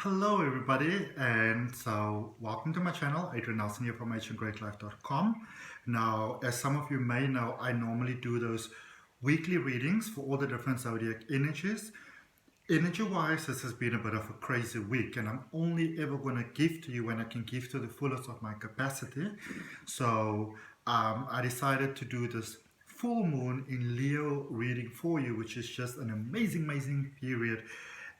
Hello everybody, and so welcome to my channel. Adrian Nelson here from ahngreatlife.com. Now, as some of you may know, I normally do those weekly readings for all the different zodiac energies. Energy-wise, this has been a bit of a crazy week, and I'm only ever going to give to you when I can give to the fullest of my capacity. So I decided to do this full moon in Leo reading for you, which is just an amazing period.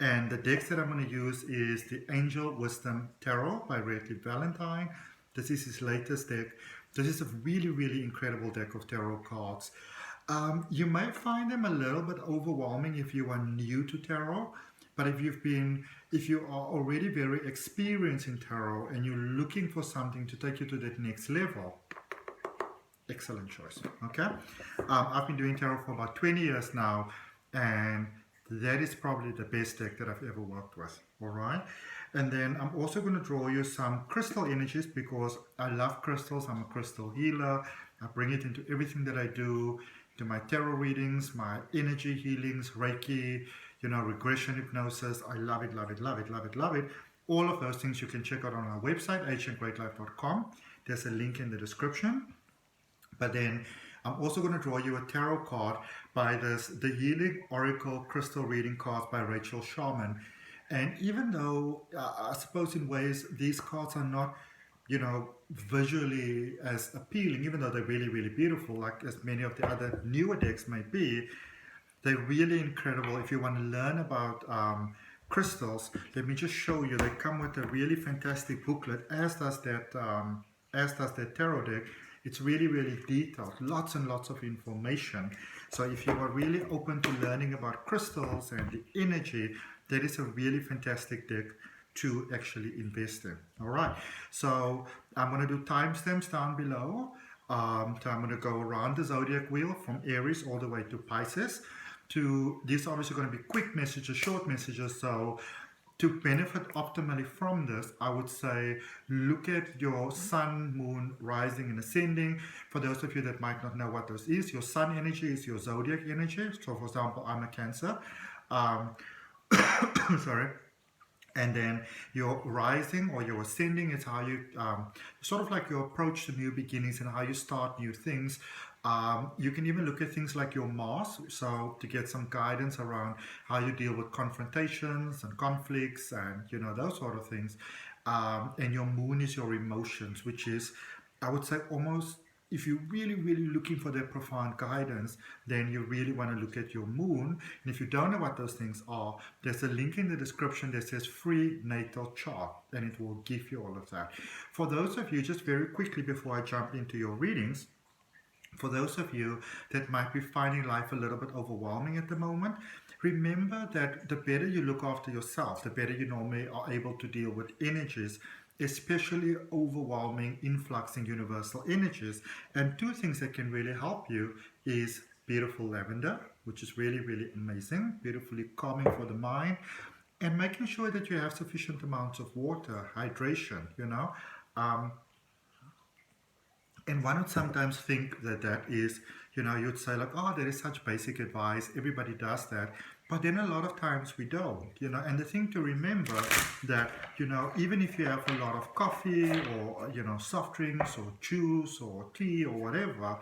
And the decks that I'm going to use is the Angel Wisdom Tarot by Reiki Valentine. This is his latest deck. This is a really incredible deck of tarot cards. You may find them a little bit overwhelming if you are new to tarot, but if you are already very experienced in tarot and you're looking for something to take you to that next level, excellent choice. Okay, I've been doing tarot for about 20 years now, and that is probably the best deck that I've ever worked with. All right, and then I'm also going to draw you some crystal energies because I love crystals. I'm a crystal healer. I bring it into everything that I do, to my tarot readings, my energy healings, Reiki, regression hypnosis. I love it. All of those things you can check out on our website, ahngreatlife.com. There's a link in the description. But then I'm also going to draw you a tarot card by the Healing Oracle Crystal Reading cards by Rachel Sharman. And even though I suppose in ways these cards are not, visually as appealing, even though they're really beautiful, like as many of the other newer decks may be, they're really incredible. If you want to learn about crystals, let me just show you. They come with a really fantastic booklet, as does that tarot deck. It's really detailed, lots and lots of information. So if you are really open to learning about crystals and the energy, that is a really fantastic deck to actually invest in. All right, so I'm going to do timestamps down below. So I'm going to go around the zodiac wheel from Aries all the way to Pisces. These are obviously going to be quick messages, short messages. So to benefit optimally from this, I would say look at your sun, moon, rising and ascending. For those of you that might not know what this is, your sun energy is your zodiac energy. So for example, I'm a Cancer. Sorry. And then your rising or your ascending is how you, sort of like your approach to new beginnings and how you start new things. You can even look at things like your Mars, so to get some guidance around how you deal with confrontations and conflicts and, those sort of things. And your moon is your emotions, which is, I would say, almost, if you're really looking for that profound guidance, then you really want to look at your moon. And if you don't know what those things are, there's a link in the description that says free natal chart, and it will give you all of that. For those of you, just very quickly before I jump into your readings, for those of you that might be finding life a little bit overwhelming at the moment, remember that the better you look after yourself, the better you normally are able to deal with energies, especially overwhelming, influxing universal energies. And two things that can really help you is beautiful lavender, which is really amazing, beautifully calming for the mind, and making sure that you have sufficient amounts of water, hydration, And one would sometimes think that is, you'd say like, oh, that is such basic advice, everybody does that. But then a lot of times we don't, and the thing to remember that, even if you have a lot of coffee or, soft drinks or juice or tea or whatever,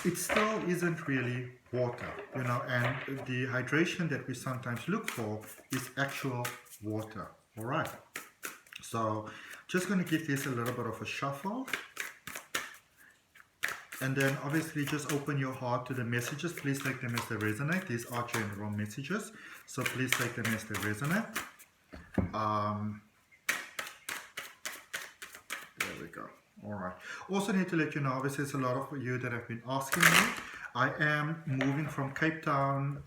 it still isn't really water, and the hydration that we sometimes look for is actual water. All right. So just going to give this a little bit of a shuffle. And then obviously just open your heart to the messages. Please take them as they resonate. These are general messages, so please take them as they resonate. There we go. All right. Also need to let you know, obviously there's a lot of you that have been asking me. I am moving from Cape Town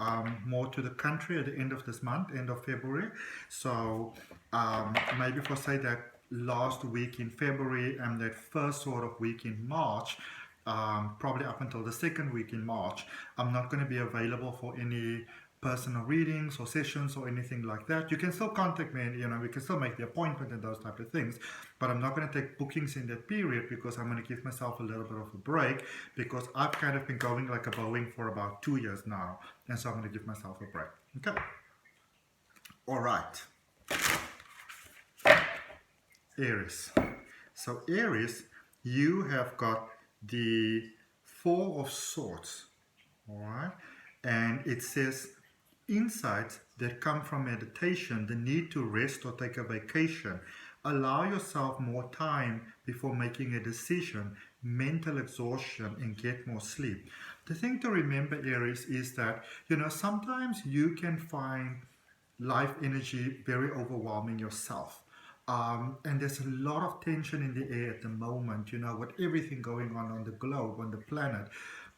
more to the country at the end of this month, end of February. So maybe for say that last week in February and that first sort of week in March, probably up until the second week in March, I'm not going to be available for any personal readings or sessions or anything like that. You can still contact me and we can still make the appointment and those type of things, but I'm not going to take bookings in that period because I'm going to give myself a little bit of a break, because I've kind of been going like a Boeing for about 2 years now, and so I'm going to give myself a break. Okay. All right. Aries. So Aries, you have got the Four of Swords, all right? And it says insights that come from meditation, the need to rest or take a vacation. Allow yourself more time before making a decision, mental exhaustion, and get more sleep. The thing to remember, Aries, is that, sometimes you can find life energy very overwhelming yourself. And there's a lot of tension in the air at the moment, with everything going on the globe, on the planet.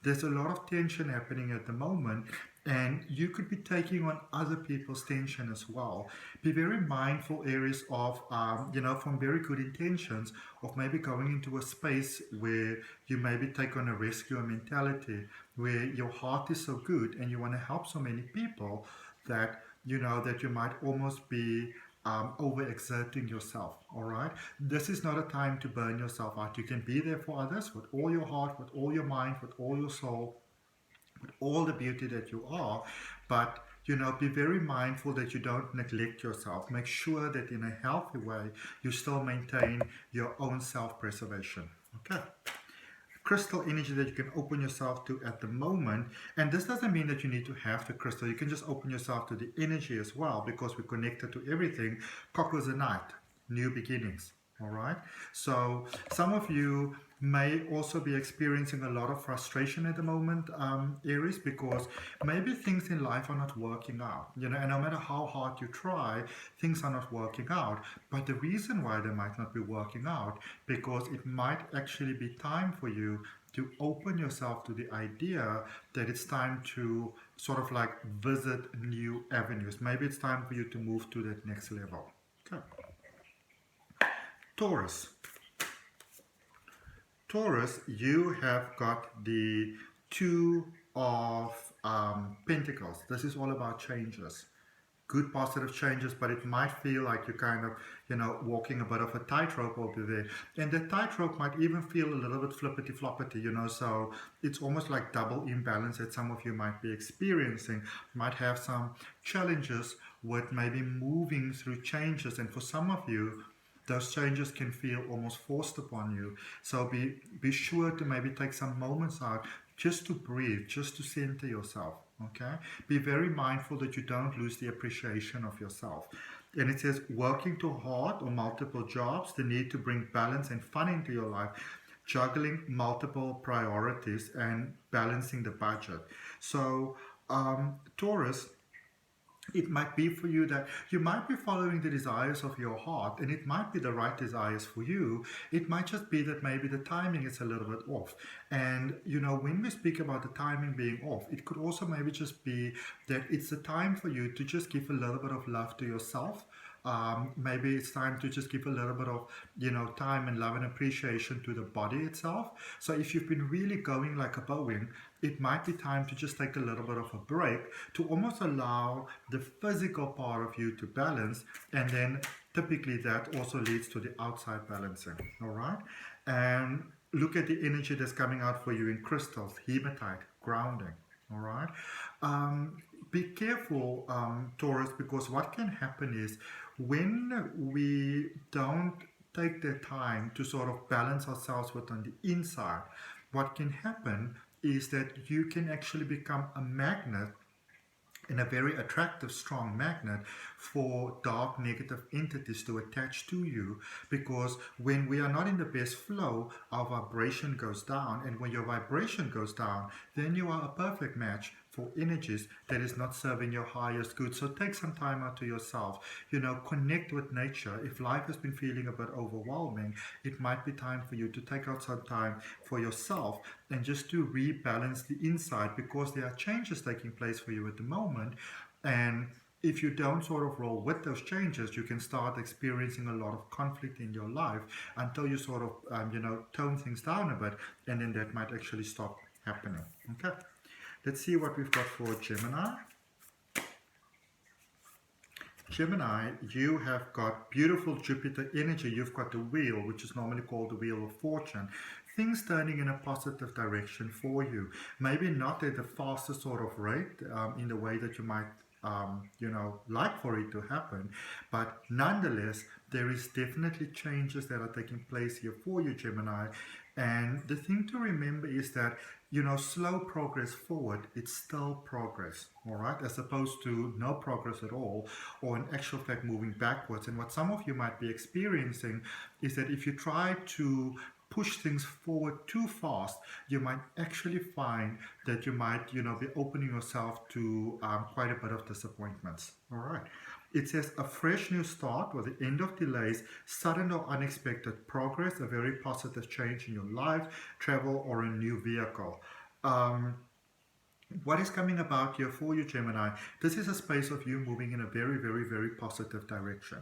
There's a lot of tension happening at the moment, and you could be taking on other people's tension as well. Be very mindful, Aries, of, from very good intentions, of maybe going into a space where you maybe take on a rescue mentality, where your heart is so good and you want to help so many people that that you might almost be overexerting yourself. All right, this is not a time to burn yourself out. You can be there for others with all your heart, with all your mind, with all your soul, with all the beauty that you are, but be very mindful that you don't neglect yourself. Make sure that in a healthy way you still maintain your own self-preservation. Okay, crystal energy that you can open yourself to at the moment. And this doesn't mean that you need to have the crystal. You can just open yourself to the energy as well, because we're connected to everything. Cockles a night, new beginnings. All right. So some of you may also be experiencing a lot of frustration at the moment, Aries, because maybe things in life are not working out, and no matter how hard you try, things are not working out. But the reason why they might not be working out, because it might actually be time for you to open yourself to the idea that it's time to sort of like visit new avenues. Maybe it's time for you to move to that next level. Okay. Taurus. Taurus, you have got the Two of Pentacles. This is all about changes. Good positive changes, but it might feel like you're kind of, walking a bit of a tightrope over there. And the tightrope might even feel a little bit flippity-floppity, so it's almost like double imbalance that some of you might be experiencing. Might have some challenges with maybe moving through changes, and for some of you, those changes can feel almost forced upon you. So be sure to maybe take some moments out just to breathe, just to center yourself. Okay? Be very mindful that you don't lose the appreciation of yourself. And it says working too hard or multiple jobs, the need to bring balance and fun into your life, juggling multiple priorities and balancing the budget. So Taurus, it might be for you that you might be following the desires of your heart, and it might be the right desires for you. It might just be that maybe the timing is a little bit off. And when we speak about the timing being off, it could also maybe just be that it's the time for you to just give a little bit of love to yourself. Maybe it's time to just give a little bit of time and love and appreciation to the body itself. So if you've been really going like a Boeing, it might be time to just take a little bit of a break to almost allow the physical part of you to balance, and then typically that also leads to the outside balancing. All right, and look at the energy that's coming out for you in crystals, hematite, grounding. All right, be careful, Taurus, because what can happen is when we don't take the time to sort of balance ourselves with on the inside, what can happen is that you can actually become a magnet, and a very attractive, strong magnet for dark negative entities to attach to you, because when we are not in the best flow, our vibration goes down, and when your vibration goes down, then you are a perfect match for energies that is not serving your highest good. So take some time out to yourself, connect with nature. If life has been feeling a bit overwhelming, it might be time for you to take out some time for yourself and just to rebalance the inside, because there are changes taking place for you at the moment. And if you don't sort of roll with those changes, you can start experiencing a lot of conflict in your life until you sort of, tone things down a bit, and then that might actually stop happening. Okay. Let's see what we've got for Gemini. Gemini, you have got beautiful Jupiter energy. You've got the wheel, which is normally called the wheel of fortune. Things turning in a positive direction for you. Maybe not at the fastest sort of rate, in the way that you might like for it to happen. But nonetheless, there is definitely changes that are taking place here for you, Gemini. And the thing to remember is that, slow progress forward, it's still progress, all right, as opposed to no progress at all, or in actual fact moving backwards. And what some of you might be experiencing is that if you try to push things forward too fast, you might actually find that you might, be opening yourself to quite a bit of disappointments. All right. It says a fresh new start or the end of delays, sudden or unexpected progress, a very positive change in your life, travel, or a new vehicle. What is coming about here for you, Gemini? This is a space of you moving in a very, very, very positive direction.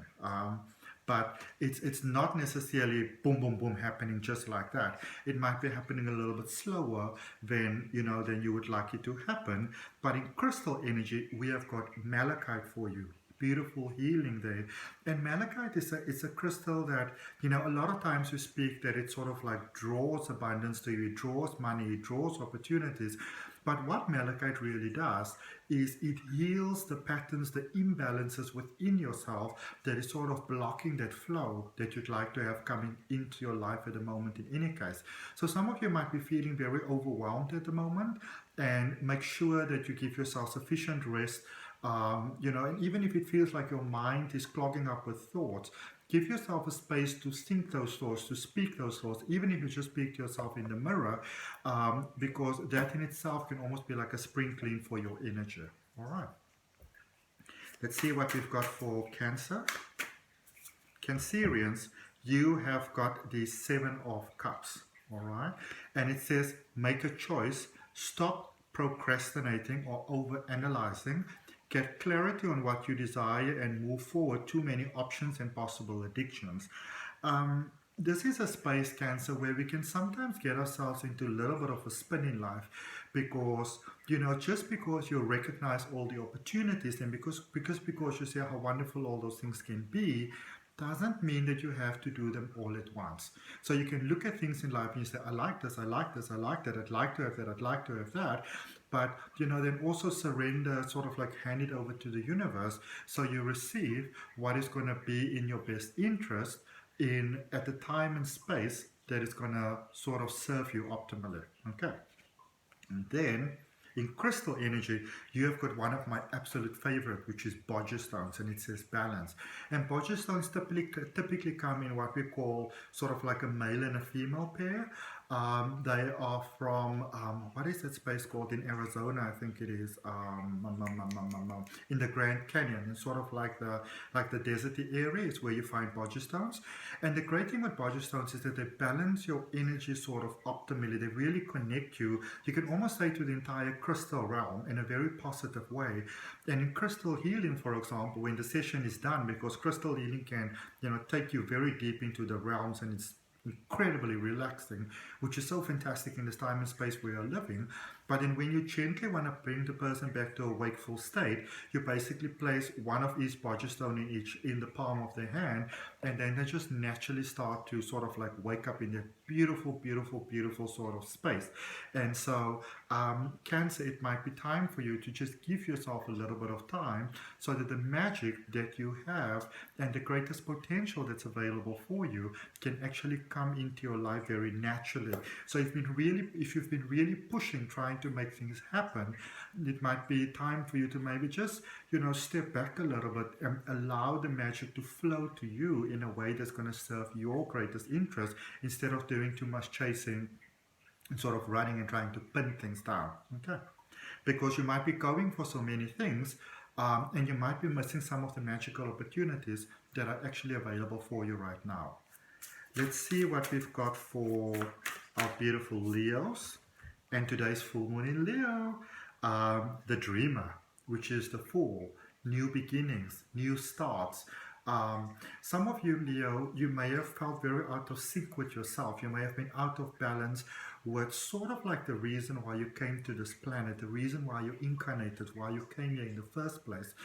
But it's not necessarily boom, boom, boom happening just like that. It might be happening a little bit slower than you would like it to happen. But in crystal energy, we have got malachite for you. Beautiful healing there. And malachite it's a crystal that, a lot of times we speak that it sort of like draws abundance to you, it draws money, it draws opportunities. But what malachite really does is it heals the patterns, the imbalances within yourself that is sort of blocking that flow that you'd like to have coming into your life at the moment in any case. So some of you might be feeling very overwhelmed at the moment, and make sure that you give yourself sufficient rest. And even if it feels like your mind is clogging up with thoughts, give yourself a space to think those thoughts, to speak those thoughts, even if you just speak to yourself in the mirror, because that in itself can almost be like a spring clean for your energy. All right. Let's see what we've got for Cancer. Cancerians, you have got the 7 of Cups. All right. And it says, make a choice, stop procrastinating or over-analyzing. Get clarity on what you desire and move forward. Too many options and possible addictions. This is a space, Cancer, where we can sometimes get ourselves into a little bit of a spin in life because, just because you recognize all the opportunities and because you see how wonderful all those things can be, doesn't mean that you have to do them all at once. So you can look at things in life and you say, I like this, I like this, I like that, I'd like to have that, I'd like to have that. But, then also surrender, sort of like hand it over to the universe so you receive what is going to be in your best interest at the time and space that is going to sort of serve you optimally. Okay. And then in crystal energy, you have got one of my absolute favorite, which is bodger stones, and it says balance. And bodger stones typically come in what we call sort of like a male and a female pair. They are from, what is that space called in Arizona? I think it is in the Grand Canyon. It's sort of like the deserty area is where you find bodger stones. And the great thing with bodger stones is that they balance your energy sort of optimally. They really connect you. You can almost say to the entire crystal realm in a very positive way. And in crystal healing, for example, when the session is done, because crystal healing can, take you very deep into the realms, and it's incredibly relaxing, which is so fantastic in this time and space we are living. But then when you gently want to bring the person back to a wakeful state, you basically place one of each bodger stone in the palm of their hand, and then they just naturally start to sort of like wake up in that beautiful, beautiful, beautiful sort of space. And so Cancer, it might be time for you to just give yourself a little bit of time so that the magic that you have and the greatest potential that's available for you can actually come into your life very naturally. So if you've been really pushing, trying to make things happen, it might be time for you to maybe just, step back a little bit and allow the magic to flow to you in a way that's going to serve your greatest interest instead of doing too much chasing and sort of running and trying to pin things down. Okay, because you might be going for so many things and you might be missing some of the magical opportunities that are actually available for you right now. Let's see what we've got for our beautiful Leos. And today's full moon in Leo, the dreamer, which is the Fool, new beginnings, new starts. Some of you, Leo, you may have felt very out of sync with yourself. You may have been out of balance with sort of like the reason why you came to this planet, the reason why you incarnated, why you came here in the first place.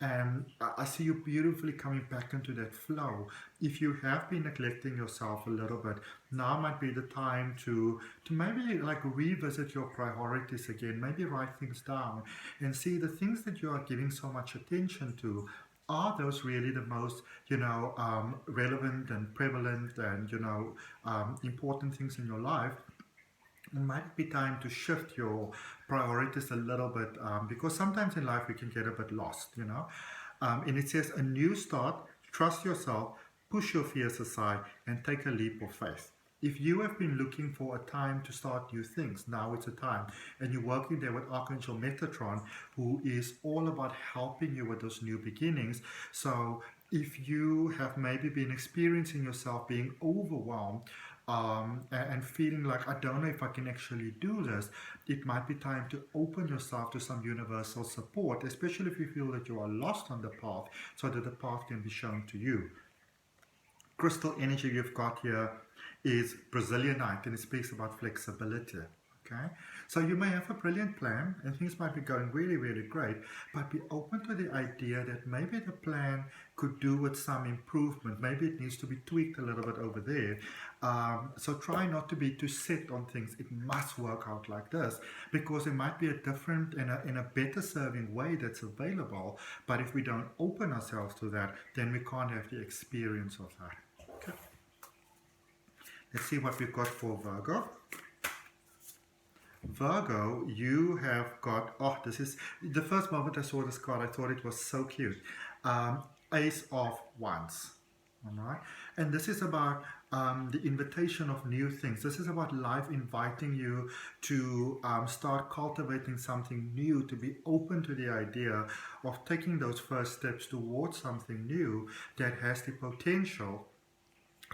And I see you beautifully coming back into that flow. If you have been neglecting yourself a little bit, now might be the time to maybe like revisit your priorities again, maybe write things down and see the things that you are giving so much attention to. Are those really the most, relevant and prevalent and, important things in your life? It might be time to shift your priorities a little bit, because sometimes in life we can get a bit lost. And it says a new start, trust yourself, push your fears aside, and take a leap of faith. If you have been looking for a time to start new things, now it's a time. And you're working there with Archangel Metatron, who is all about helping you with those new beginnings. So if you have maybe been experiencing yourself being overwhelmed, and feeling like, I don't know if I can actually do this, it might be time to open yourself to some universal support, especially if you feel that you are lost on the path, so that the path can be shown to you. Crystal energy you've got here is Brazilianite, and it speaks about flexibility. Okay, so you may have a brilliant plan and things might be going really, really great, but be open to the idea that maybe the plan could do with some improvement. Maybe it needs to be tweaked a little bit over there. So try not to be too set on things. It must work out like this, because it might be a different and a better serving way that's available. But if we don't open ourselves to that, then we can't have the experience of that. Okay. Let's see what we've got for Virgo. Virgo, you have got, oh, this is, the first moment I saw this card, I thought it was so cute. Ace of Wands, all right? And this is about the invitation of new things. This is about life inviting you to start cultivating something new, to be open to the idea of taking those first steps towards something new that has the potential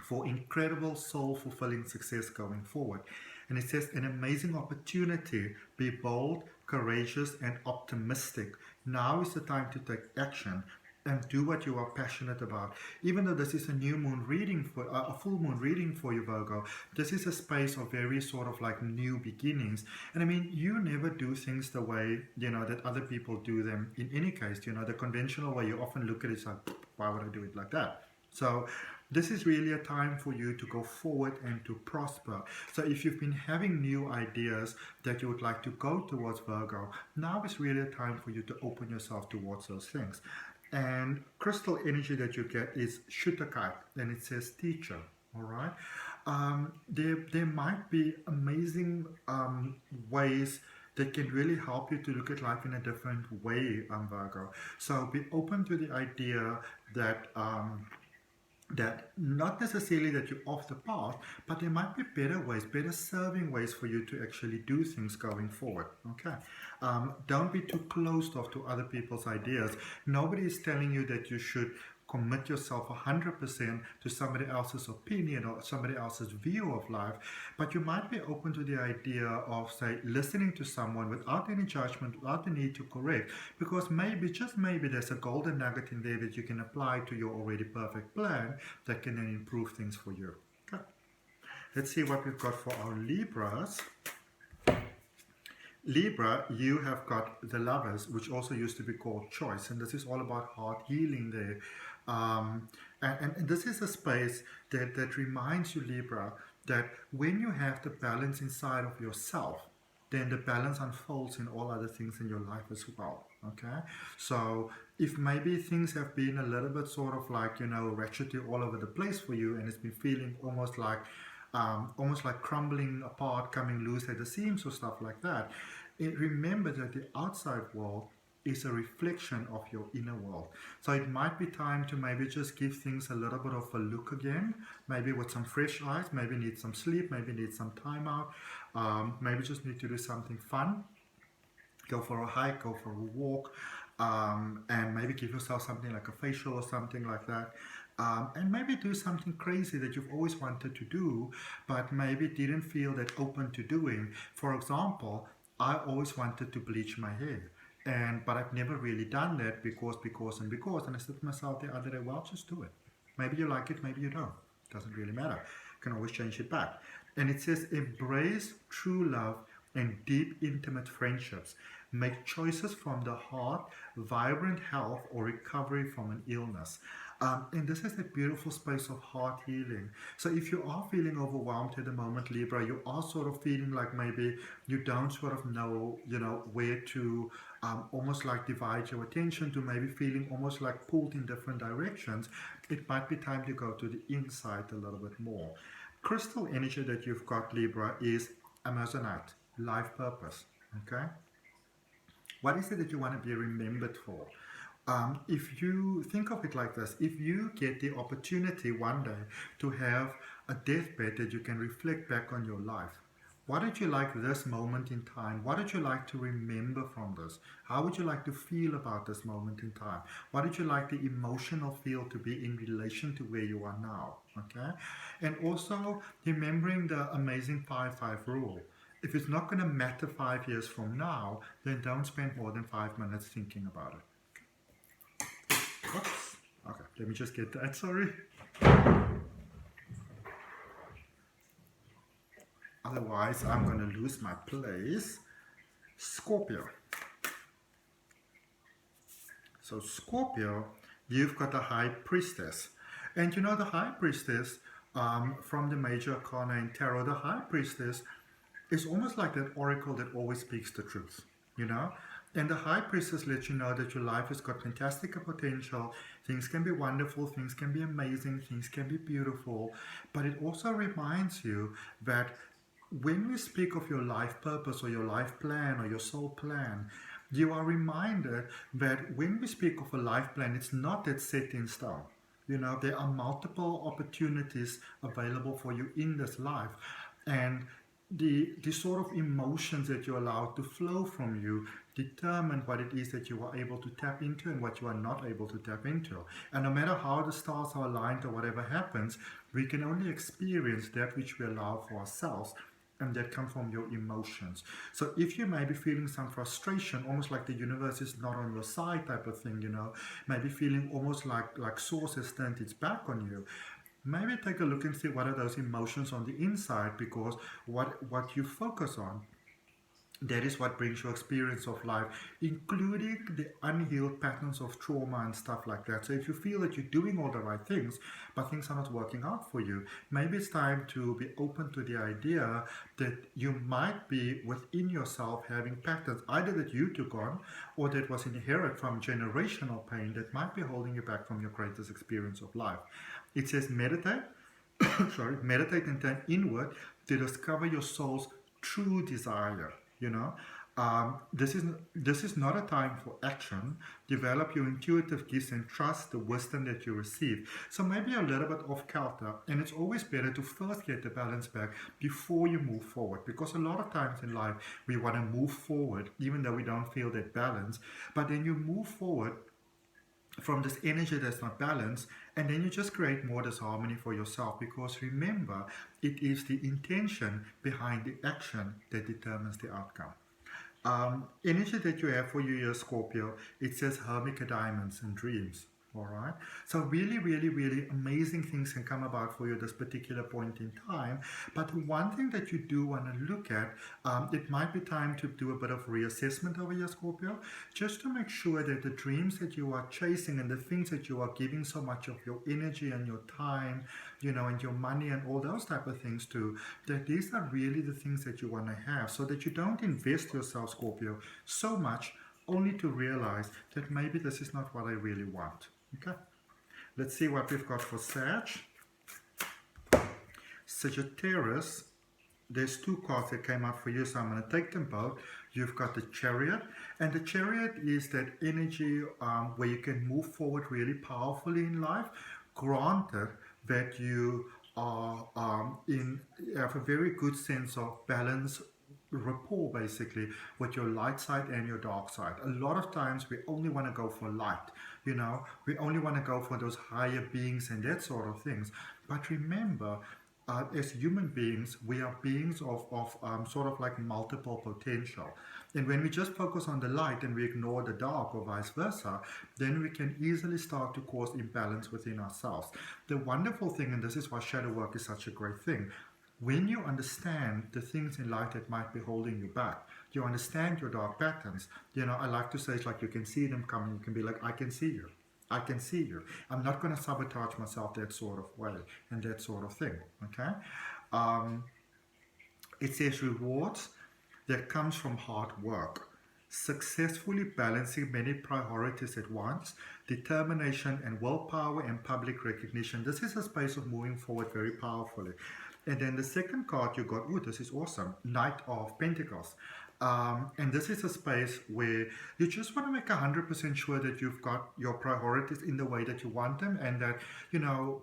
for incredible soul-fulfilling success going forward. And it says, an amazing opportunity. Be bold, courageous, and optimistic. Now is the time to take action and do what you are passionate about. Even though this is a new moon reading for a full moon reading for you, Virgo, this is a space of very sort of like new beginnings. And I mean, you never do things the way that other people do them. In any case, the conventional way you often look at it, it's like, why would I do it like that? So this is really a time for you to go forward and to prosper. So if you've been having new ideas that you would like to go towards, Virgo, now is really a time for you to open yourself towards those things. And crystal energy that you get is Shutakai, and it says teacher, all right? There might be amazing ways that can really help you to look at life in a different way, Virgo. So be open to the idea that that not necessarily that you're off the path, but there might be better ways, better serving ways for you to actually do things going forward. Okay, don't be too closed off to other people's ideas. Nobody is telling you that you should commit yourself 100% to somebody else's opinion or somebody else's view of life, but you might be open to the idea of, say, listening to someone without any judgment, without the need to correct, because maybe, just maybe, there's a golden nugget in there that you can apply to your already perfect plan that can then improve things for you. Okay, let's see what we've got for our Libras. Libra, you have got the Lovers, which also used to be called Choice, and this is all about heart healing there. And this is a space that reminds you, Libra, that when you have the balance inside of yourself, then the balance unfolds in all other things in your life as well. Okay, so if maybe things have been a little bit sort of like, ratchety all over the place for you, and it's been feeling almost like crumbling apart, coming loose at the seams or stuff like that, remember that the outside world is a reflection of your inner world. So it might be time to maybe just give things a little bit of a look again, maybe with some fresh eyes, maybe need some sleep, maybe need some time out, maybe just need to do something fun, go for a hike, go for a walk, and maybe give yourself something like a facial or something like that. And maybe do something crazy that you've always wanted to do, but maybe didn't feel that open to doing. For example, I always wanted to bleach my hair, but I've never really done that because. And I said to myself the other day, well, just do it. Maybe you like it, maybe you don't. Doesn't really matter. You can always change it back. And it says, embrace true love and deep, intimate friendships. Make choices from the heart, vibrant health, or recovery from an illness. And this is a beautiful space of heart healing. So if you are feeling overwhelmed at the moment, Libra, you are sort of feeling like maybe you don't sort of know, where to almost like divide your attention to, maybe feeling almost like pulled in different directions, it might be time to go to the inside a little bit more. Crystal energy that you've got, Libra, is Amazonite, life purpose. Okay? What is it that you want to be remembered for? If you think of it like this, if you get the opportunity one day to have a deathbed that you can reflect back on your life, what did you like this moment in time? What did you like to remember from this? How would you like to feel about this moment in time? What did you like the emotional feel to be in relation to where you are now? Okay? And also remembering the amazing 5-5 rule. If it's not going to matter 5 years from now, then don't spend more than 5 minutes thinking about it. Oops. Okay, let me just get that, sorry. Otherwise, I'm going to lose my place. Scorpio. So Scorpio, you've got the High Priestess. And you know the High Priestess, from the Major Arcana in Tarot, the High Priestess is almost like that oracle that always speaks the truth, And the High Priestess lets you know that your life has got fantastic potential. Things can be wonderful, things can be amazing, things can be beautiful. But it also reminds you that when we speak of your life purpose or your life plan or your soul plan, you are reminded that when we speak of a life plan, it's not that set in stone. There are multiple opportunities available for you in this life. And the sort of emotions that you allow to flow from you determine what it is that you are able to tap into and what you are not able to tap into. And no matter how the stars are aligned or whatever happens, we can only experience that which we allow for ourselves, and that comes from your emotions. So if you may be feeling some frustration, almost like the universe is not on your side type of thing, maybe feeling almost like source has turned its back on you, maybe take a look and see what are those emotions on the inside, because what you focus on, that is what brings your experience of life, including the unhealed patterns of trauma and stuff like that. So if you feel that you're doing all the right things, but things are not working out for you, maybe it's time to be open to the idea that you might be within yourself having patterns, either that you took on or that was inherited from generational pain that might be holding you back from your greatest experience of life. It says meditate, meditate and turn inward to discover your soul's true desire. This is not a time for action. Develop your intuitive gifts and trust the wisdom that you receive. So maybe a little bit off kilter, and it's always better to first get the balance back before you move forward, because a lot of times in life we want to move forward even though we don't feel that balance, but then you move forward from this energy that's not balanced, and then you just create more disharmony for yourself, because remember, it is the intention behind the action that determines the outcome. Energy that you have for your Scorpio, it says Hermica diamonds and dreams. All right. So really, really, really amazing things can come about for you at this particular point in time. But one thing that you do want to look at, it might be time to do a bit of reassessment over your Scorpio, just to make sure that the dreams that you are chasing and the things that you are giving so much of your energy and your time, and your money and all those type of things to, that these are really the things that you want to have, so that you don't invest yourself, Scorpio, so much only to realize that maybe this is not what I really want. Okay, let's see what we've got for Sag. Sagittarius, there's two cards that came out for you, so I'm going to take them both. You've got the Chariot, and the Chariot is that energy where you can move forward really powerfully in life, granted that you are have a very good sense of balance, rapport basically with your light side and your dark side. A lot of times we only want to go for light, we only want to go for those higher beings and that sort of things. But remember, as human beings, we are beings of sort of like multiple potential. And when we just focus on the light and we ignore the dark or vice versa, then we can easily start to cause imbalance within ourselves. The wonderful thing, and this is why shadow work is such a great thing, When you understand the things in life that might be holding you back, you understand your dark patterns. I like to say it's like you can see them coming. You can be like, I can see you. I can see you. I'm not going to sabotage myself that sort of way and that sort of thing. Okay. Um, it says rewards that comes from hard work, successfully balancing many priorities at once, determination and willpower and public recognition. This is a space of moving forward very powerfully. And then the second card you got, oh, this is awesome, Knight of Pentacles. And this is a space where you just want to make 100% sure that you've got your priorities in the way that you want them, and that,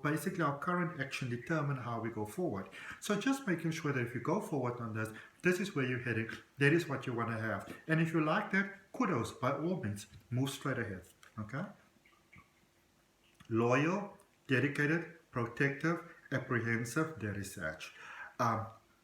basically our current action determine how we go forward. So just making sure that if you go forward on this, this is where you're heading, that is what you want to have. And if you like that, kudos, by all means, move straight ahead. Okay? Loyal, dedicated, protective, apprehensive, that is Sag.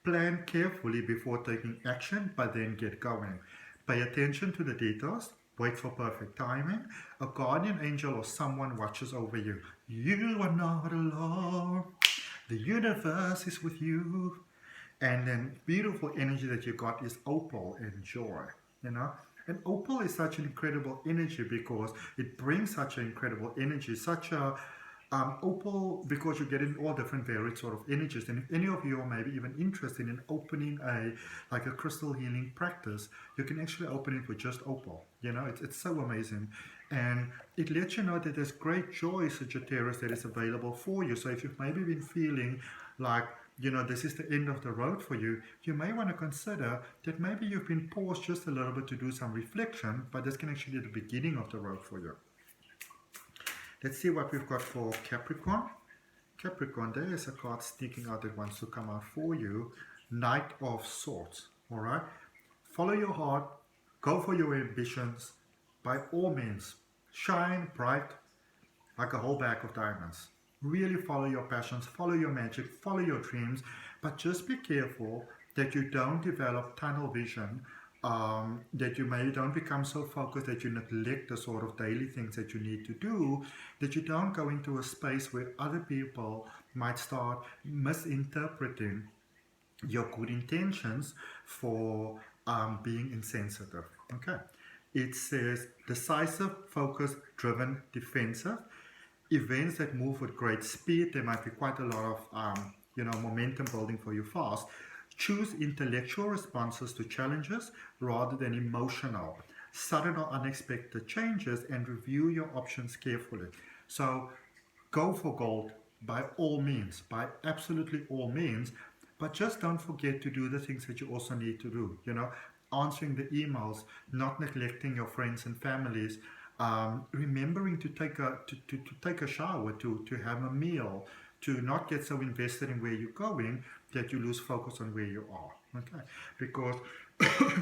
Plan carefully before taking action, but then get going. Pay attention to the details. Wait for perfect timing. A guardian angel or someone watches over you. You are not alone. The universe is with you. And then beautiful energy that you got is opal and joy. And opal is such an incredible energy because it brings such an incredible energy, such a opal, because you get in all different varied sort of energies. And if any of you are maybe even interested in opening a crystal healing practice, you can actually open it with just opal. It's so amazing. And it lets you know that there's great joy, Sagittarius, that is available for you. So if you've maybe been feeling like, this is the end of the road for you, you may want to consider that maybe you've been paused just a little bit to do some reflection, but this can actually be the beginning of the road for you. Let's see what we've got for Capricorn. Capricorn, there is a card sneaking out that wants to come out for you. Knight of Swords. All right. Follow your heart. Go for your ambitions. By all means, shine bright like a whole bag of diamonds. Really follow your passions, follow your magic, follow your dreams, but just be careful that you don't develop tunnel vision, that you don't become so focused that you neglect the sort of daily things that you need to do, that you don't go into a space where other people might start misinterpreting your good intentions for being insensitive. Okay. It says decisive, focused, driven, defensive. Events that move with great speed. There might be quite a lot of momentum building for you fast. Choose intellectual responses to challenges rather than emotional. Sudden or unexpected changes, and review your options carefully. So go for gold by all means, by absolutely all means, but just don't forget to do the things that you also need to do. Answering the emails, not neglecting your friends and families, remembering to take a shower, to have a meal, to not get so invested in where you're going that you lose focus on where you are. Okay, because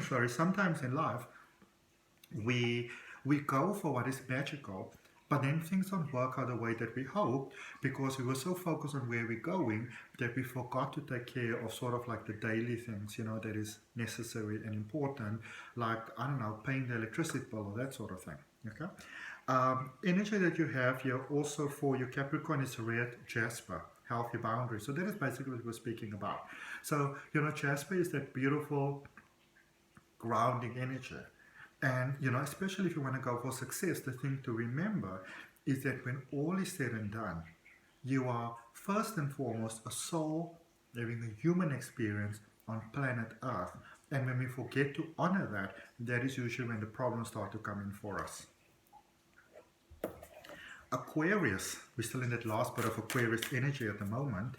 sorry, sometimes in life we go for what is magical, but then things don't work out the way that we hoped because we were so focused on where we're going that we forgot to take care of sort of like the daily things, that is necessary and important, like, I don't know, paying the electricity bill or that sort of thing. Okay. Energy that you have here also for your Capricorn is red jasper, healthy boundaries. So that is basically what we're speaking about. So, jasper is that beautiful grounding energy. And, especially if you want to go for success, the thing to remember is that when all is said and done, you are first and foremost a soul living a human experience on planet Earth. And when we forget to honor that, that is usually when the problems start to come in for us. Aquarius, we're still in that last bit of Aquarius energy at the moment.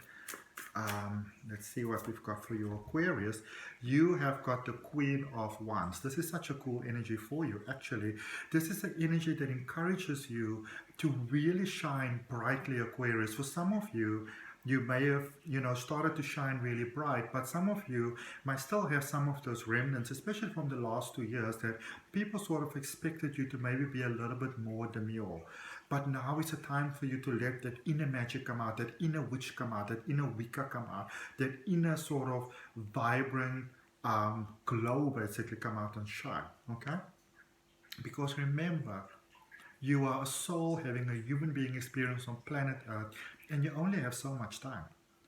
Let's see what we've got for you, Aquarius. You have got the Queen of Wands. This is such a cool energy for you, actually. This is an energy that encourages you to really shine brightly, Aquarius. For some of you, you may have, started to shine really bright, but some of you might still have some of those remnants, especially from the last 2 years, that people sort of expected you to maybe be a little bit more demure. But now is a time for you to let that inner magic come out, that inner witch come out, that inner Wicca come out, that inner sort of vibrant glow basically come out and shine, okay? Because remember, you are a soul having a human being experience on planet Earth, and you only have so much time.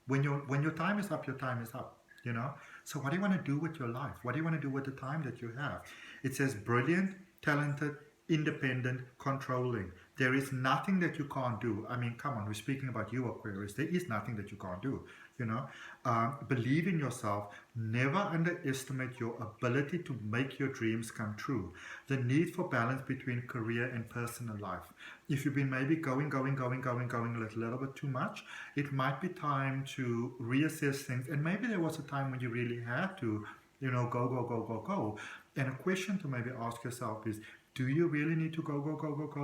When your time is up, your time is up. You know. So what do you want to do with your life? What do you want to do with the time that you have? It says brilliant, talented, independent, controlling. There is nothing that you can't do. I mean, come on, we're speaking about you, Aquarius. There is nothing that you can't do. You know, believe in yourself. Never underestimate your ability to make your dreams come true. The need for balance between career and personal life. If you've been maybe going a little bit too much, it might be time to reassess things. And maybe there was a time when you really had to, you know, go. And a question to maybe ask yourself is, do you really need to go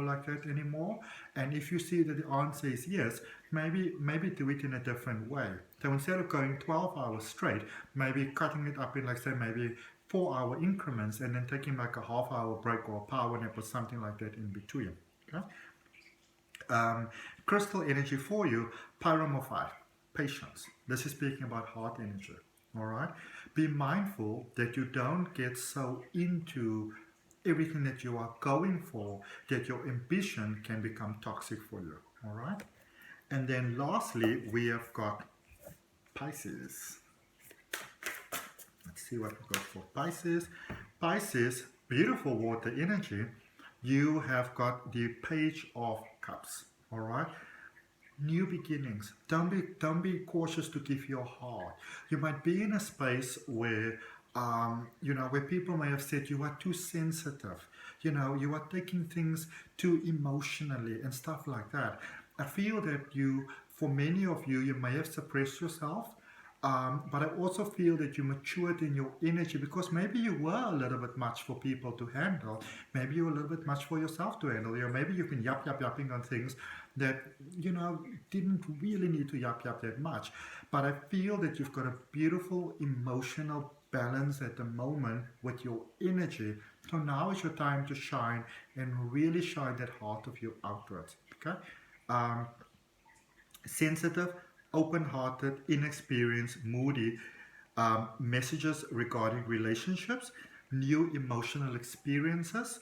like that anymore? And if you see that the answer is yes, maybe do it in a different way. So instead of going 12 hours straight, maybe cutting it up in, like, say, maybe 4-hour increments, and then taking like a half-hour break or a power nap or something like that in between. Okay. Crystal energy for you, Pyramorphite, patience. This is speaking about heart energy. All right. Be mindful that you don't get so into everything that you are going for that your ambition can become toxic for you. All right. And then lastly, we have got Pisces. Let's see what we've got for Pisces. Pisces, beautiful water energy. You have got the Page of Cups. All right. New beginnings. Don't be cautious to give your heart. You might be in a space where you know, where people may have said you are too sensitive, you know, you are taking things too emotionally and stuff like that. I feel that for many of you, you may have suppressed yourself, but I also feel that you matured in your energy, because maybe you were a little bit much for people to handle. Maybe you were a little bit much for yourself to handle. You know, maybe you've been yapping on things that, you know, didn't really need to yap that much. But I feel that you've got a beautiful emotional balance at the moment with your energy. So now is your time to shine and really shine that heart of you outwards. Okay. Sensitive, open-hearted, inexperienced, moody, messages regarding relationships, new emotional experiences,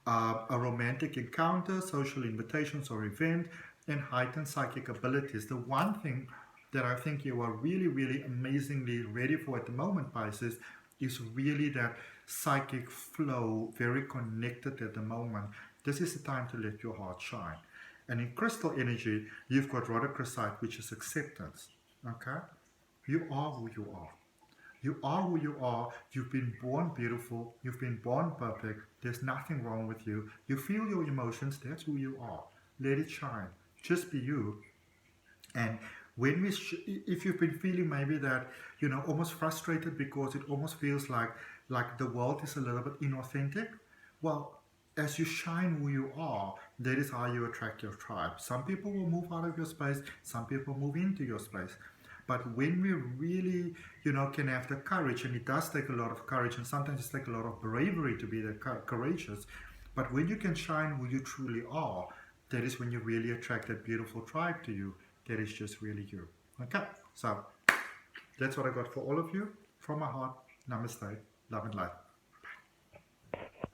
a romantic encounter, social invitations or event, and heightened psychic abilities. The one thing that I think you are really, really amazingly ready for at the moment, Pisces, is really that psychic flow, very connected at the moment. This is the time to let your heart shine. And in crystal energy, you've got rhodochrosite, which is acceptance. Okay? You are who you are. You are who you are. You've been born beautiful. You've been born perfect. There's nothing wrong with you. You feel your emotions. That's who you are. Let it shine. Just be you. And when if you've been feeling maybe that, you know, almost frustrated because it almost feels like the world is a little bit inauthentic, well, as you shine who you are, that is how you attract your tribe. Some people will move out of your space. Some people move into your space. But when we really, you know, can have the courage, and it does take a lot of courage, and sometimes it takes a lot of bravery to be that courageous. But when you can shine who you truly are, that is when you really attract that beautiful tribe to you. That is just really you. Okay, so that's what I got for all of you. From my heart, namaste, love and light.